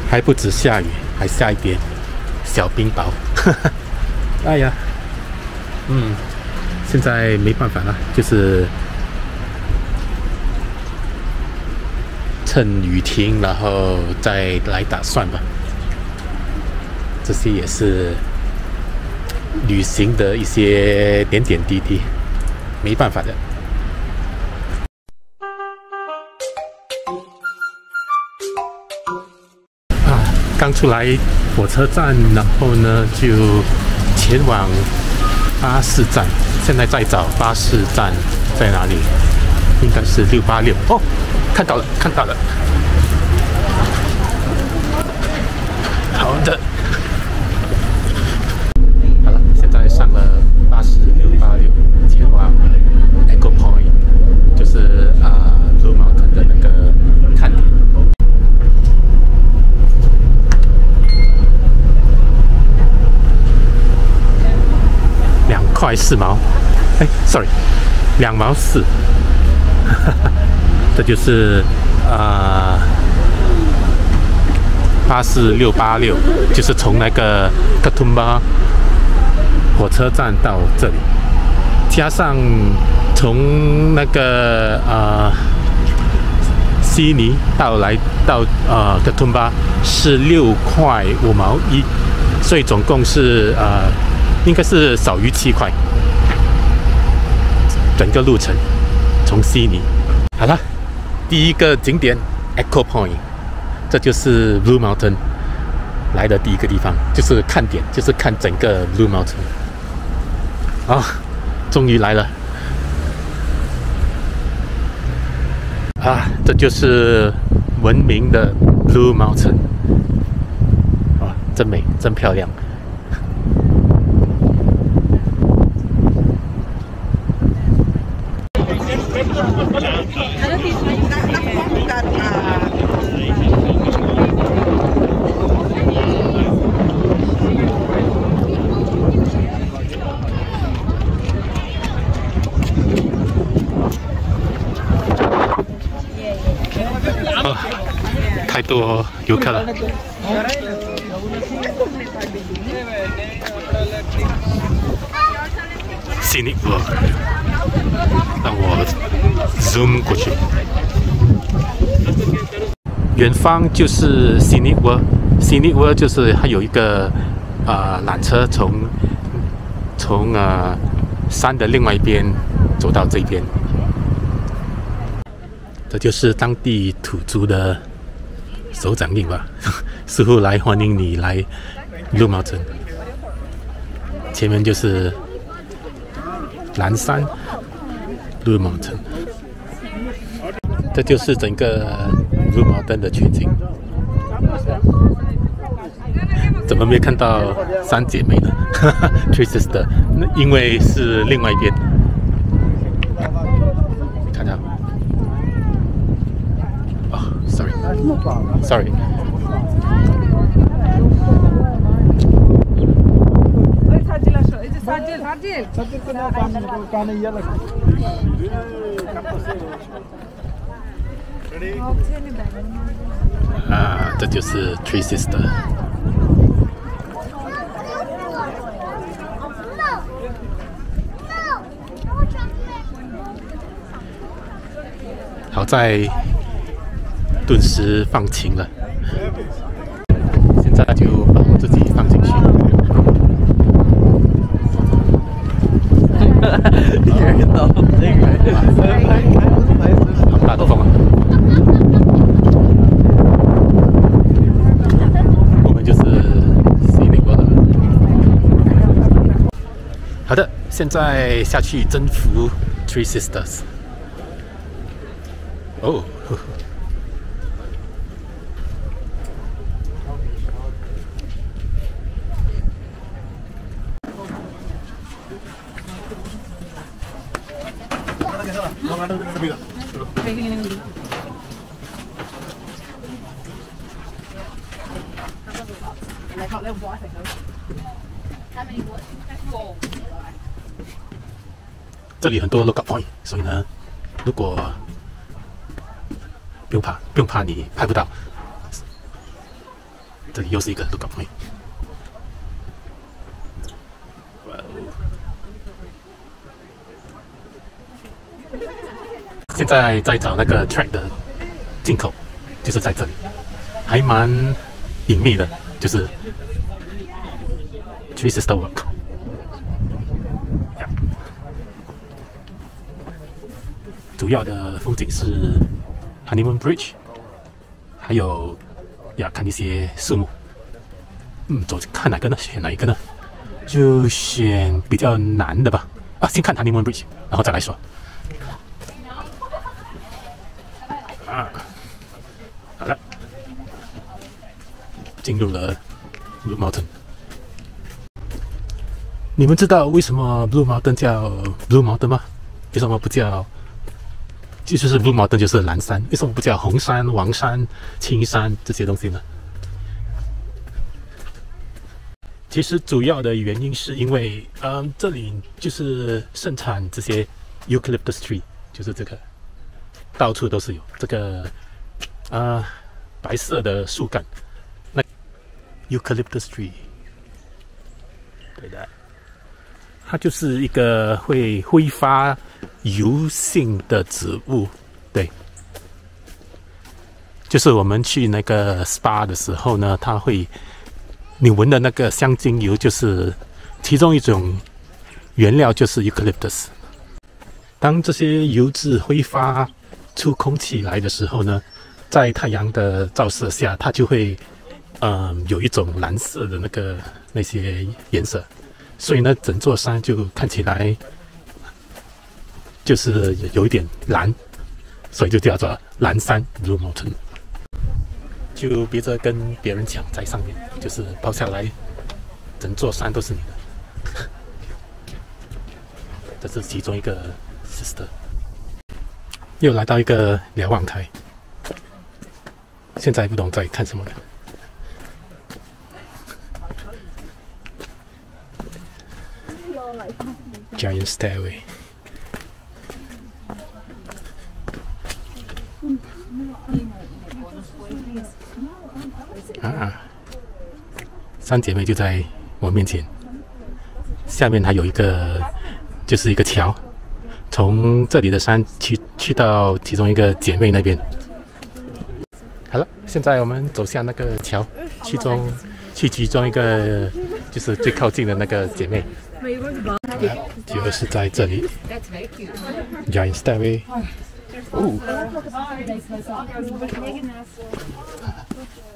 还不止下雨，还下一点小冰雹。哎呀，现在没办法了，就是趁雨停，然后再来打算吧。这些也是旅行的一些点点滴滴，没办法的。刚出来火车站，然后呢就前往巴士站。现在在找巴士站在哪里，应该是686哦，看到了，看到了。好的，好了，现在上了巴士686，前往 Echo Point， 就是Blue Mountain 的那个看点。2块4毛，哎 ，sorry，2毛4，这就是巴士686，就是从那个克图巴火车站到这里，加上从那个悉尼到克图巴是6块5毛1，所以总共是应该是少于7块。整个路程从悉尼，好了，第一个景点 Echo Point， 这就是 Blue Mountain 来的第一个地方，就是看点，就是看整个 Blue Mountain。终于来了。这就是闻名的 Blue Mountain。真美，真漂亮。太多游客了。Scenic Walk， 让我 zoom 过去。远方就是 Scenic Walk，Scenic Walk 就是它有一个缆车从山的另外一边走到这边。这就是当地土著的手掌印吧，似乎来欢迎你来Blue Mountain。前面就是蓝山 Blue Mountain， 这就是整个 Blue Mountain 的全景。怎么没看到3姐妹呢？Three Sisters， 因为是另外一边。看到？Sorry。这就是 Three Sisters。好在顿时放晴了，现在就把我自己放进去。好大的风啊！我们就是 Scenic Walk。好的，现在下去征服 Three Sisters。这里很多 lookout point， 所以呢，如果不用怕你拍不到。这里又是一个 lookout point。现在在找那个 track 的进口，就是在这里，还蛮隐秘的，就是 Three Sister Walk。主要的风景是 Honeymoon Bridge， 还有看一些树木。走看哪个呢？选哪一个呢？就选比较难的吧。先看 Honeymoon Bridge， 然后再来说。好了，进入了 Blue Mountain。你们知道为什么 Blue Mountain 叫 Blue Mountain 吗？为什么不叫？就是 Blue Mountain 就是蓝山，为什么不叫红山、黄山、青山这些东西呢？其实主要的原因是因为，这里就是盛产这些 Eucalyptus tree， 就是这个，到处都是有这个，白色的树干，那 Eucalyptus tree， 对的，它就是一个会挥发油性的植物，对，就是我们去那个 SPA 的时候呢，它会。你闻的那个香精油就是其中一种原料，就是 eucalyptus。当这些油脂挥发出空气来的时候呢，在太阳的照射下，它就会有一种蓝色的那些颜色，所以呢，整座山就看起来就是有一点蓝，所以就叫做蓝山 Blue Mountain。就别着跟别人抢在上面，就是包下来，整座山都是你的。这是其中一个 sister。又来到一个瞭望台，现在不懂在看什么了。Giant stairway。三姐妹就在我面前，下面还有一个，就是一个桥，从这里的山去到其中一个姐妹那边。好了，现在我们走下那个桥，去其中一个就是最靠近的那个姐妹，就是在这里 ，Giant Stairway。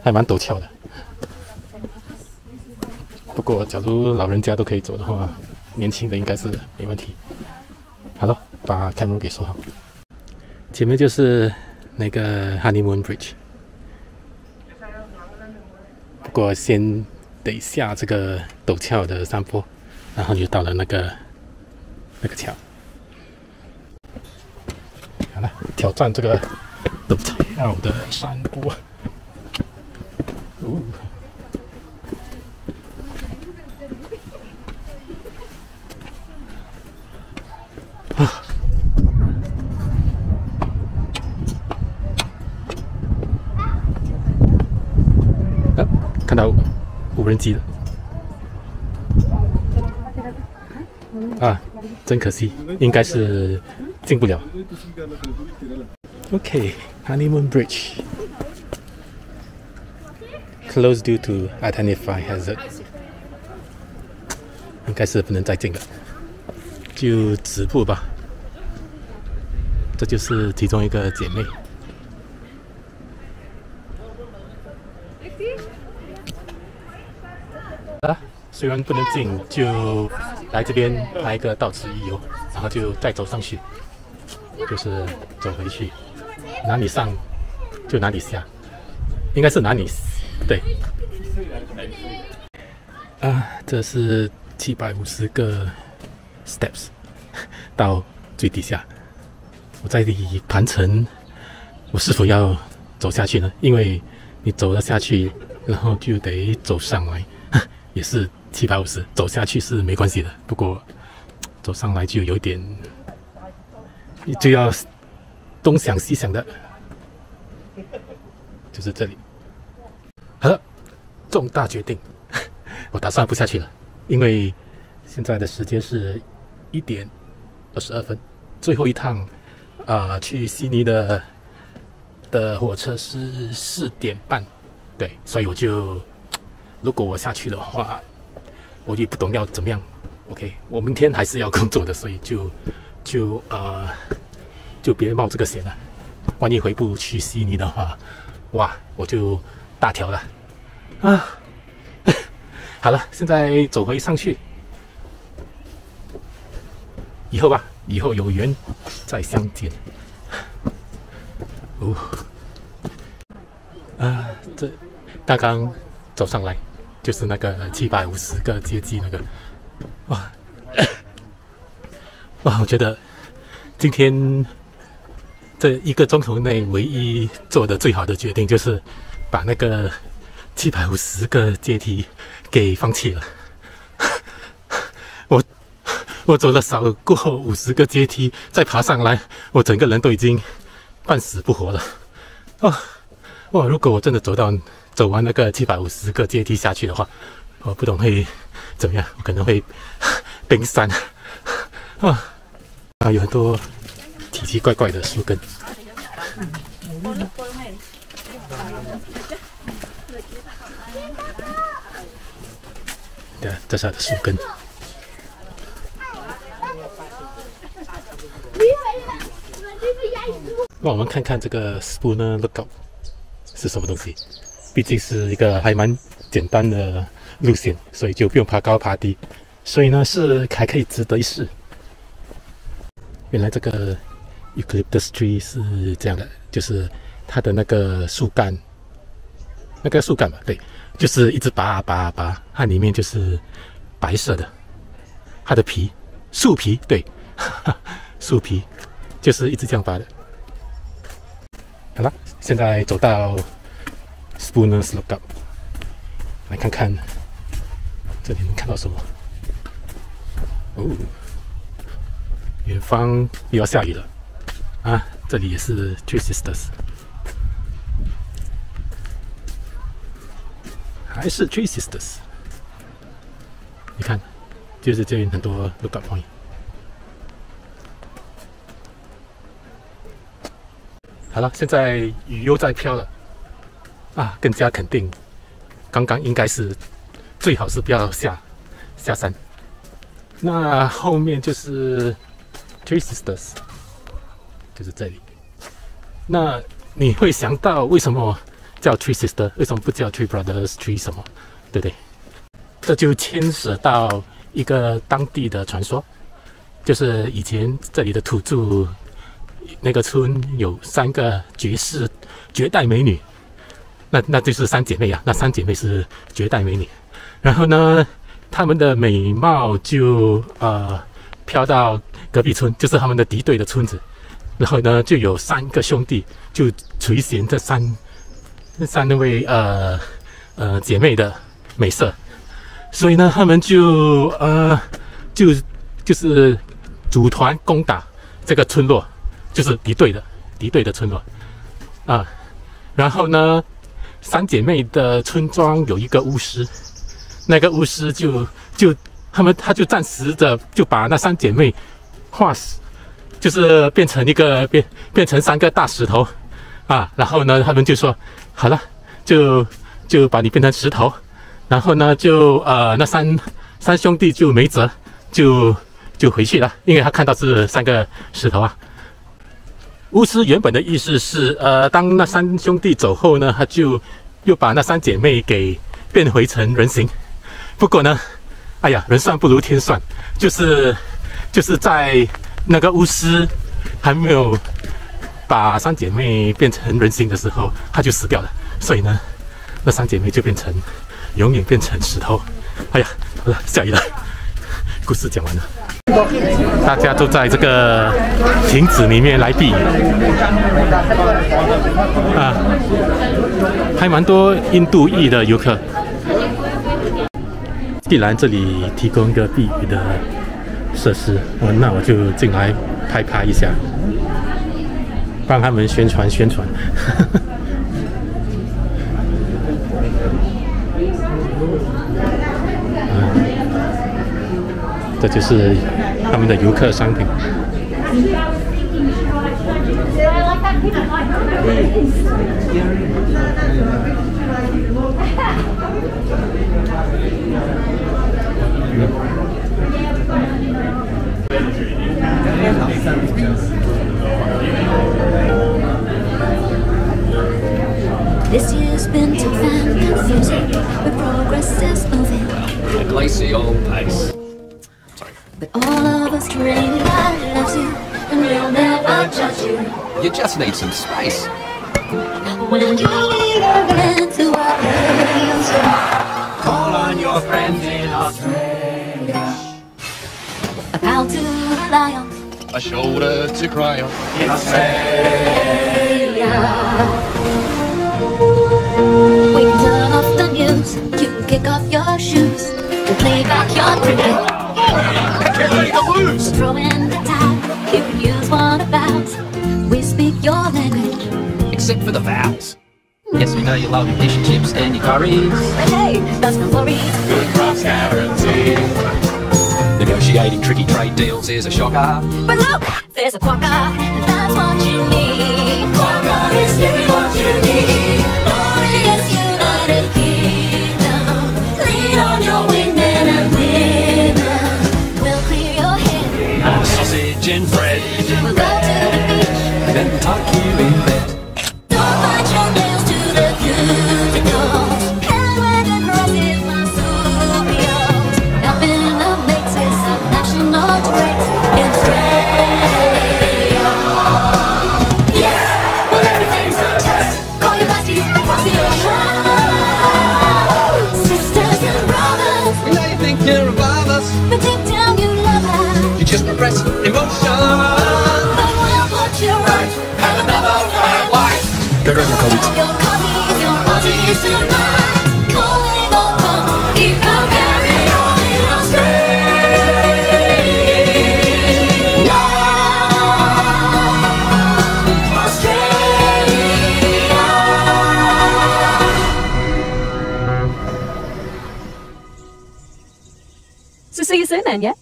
还蛮陡峭的。不过，假如老人家都可以走的话，年轻的应该是没问题。好了，把 camera 给收好。前面就是那个 Honeymoon Bridge。不过先得下这个陡峭的山坡，然后就到了那个桥。好了，挑战这个陡峭的山坡。看到无人机了真可惜，应该是进不了。OK，Honeymoon Bridge closed due to identify hazard， 应该是不能再进了，就止步吧。这就是其中一个姐妹。虽然不能进，就来这边拍一个到此一游，然后就再走上去，就是走回去，哪里上就哪里下，应该是哪里对。这是750个 steps 到最底下。我在这里盘成，我是否要走下去呢？因为你走了下去，然后就得走上来，也是750，走下去是没关系的。不过走上来就有点，就要东想西想的，就是这里。好了，重大决定，我打算不下去了，因为现在的时间是1:22，最后一趟去悉尼的火车是4点半，对，所以如果我下去的话，我也不懂要怎么样。OK， 我明天还是要工作的，所以就别冒这个险了。万一回不去悉尼的话，哇，我就大条了啊！好了，现在走回上去，以后有缘再相见。这刚刚走上来就是那个750个阶梯那个，哇，我觉得今天这1个钟头内唯一做的最好的决定就是把那个750个阶梯给放弃了。我走了少过50个阶梯，再爬上来，我整个人都已经半死不活了。哇！如果我真的走完那个750个阶梯下去的话，我不懂会怎么样，我可能会冰山。有很多奇奇怪怪的树根。对，这是它的树根。让我们看看这个 Spooner Lookout 是什么东西。毕竟是一个还蛮简单的路线，所以就不用爬高爬低，所以呢是还可以值得一试。原来这个 Eucalyptus tree 是这样的，就是它的那个树干吧，对，就是一直拔，它里面就是白色的，它的树皮，对，树皮就是一直这样拔的。好了，现在走到 Spooner's Lookout， 来看看这里能看到什么。远方又要下雨了啊！这里也是 Three Sisters， 还是 Three Sisters。你看，就是这边很多 lookout point。好了，现在雨又在飘了啊，更加肯定，刚刚应该是最好是不要下山。那后面就是 Three Sisters， 就是这里。那你会想到为什么叫 Three Sisters， 为什么不叫 Three Brothers Three 什么，对不对？这就牵涉到一个当地的传说，就是以前这里的土著。那个村有3个绝代美女，那就是3姐妹啊。那3姐妹是绝代美女，然后呢，她们的美貌就飘到隔壁村，就是他们的敌对的村子。然后呢，就有3个兄弟就垂涎这三位姐妹的美色，所以呢，他们就是组团攻打这个村落。就是敌对的村落啊，然后呢，3姐妹的村庄有一个巫师，那个巫师他就暂时的就把那3姐妹化死，就是变成3个大石头啊，然后呢，他们就说好了，就把你变成石头，然后呢，那三兄弟就没辙，就回去了，因为他看到是3个石头啊。巫师原本的意思是，当那3兄弟走后呢，他就又把那3姐妹给变回成人形。不过呢，哎呀，人算不如天算，就是在那个巫师还没有把3姐妹变成人形的时候，他就死掉了。所以呢，那3姐妹就永远变成石头。哎呀，好了，下雨了，故事讲完了。大家都在这个亭子里面来避雨啊，还蛮多印度裔的游客。既然这里提供一个避雨的设施，那我就进来拍一下，帮他们宣传。这就是他们的游客商品。This year's been tough and confusing, but progress is moving at glacial pace. But all of us really loves you, and we'll never judge you. You just need some space. When you get into our hands, Call on your friend in Australia. a pal to rely on A shoulder to cry on in Australia. We can turn off the news, you can kick off your shoes, and play back your cricket. the blues. Throw in the towel, you can use one about. We speak your language, Except for the vowels. Yes, we know you love your fish and chips and your curries. but hey, that's no worries. Good price guarantee. Negotiating tricky trade deals is a shocker. But look, there's a quokka, and that's what you need. Quokka is really what you need. Glorious United Kingdom. Lean on your wingmen and women. We'll clear your head. Sausage and bread. We'll go to the beach. Then tuck you in bed. Don't bite your nails to the cuticles. And when your grass is my superheroes. Helping the mates is a national trait in Australia. Yes, well everything's a test. Call your besties across the ocean. Sisters and brothers, We know you think you're above us. but deep down you love us. You just repress emotion. But we'll put you right. Have another fried wife. They're in the colleagues. Your colleagues, your bodies tonight. Calling all come, keep on carrying on in Australia. Australia. So see you soon then, yeah?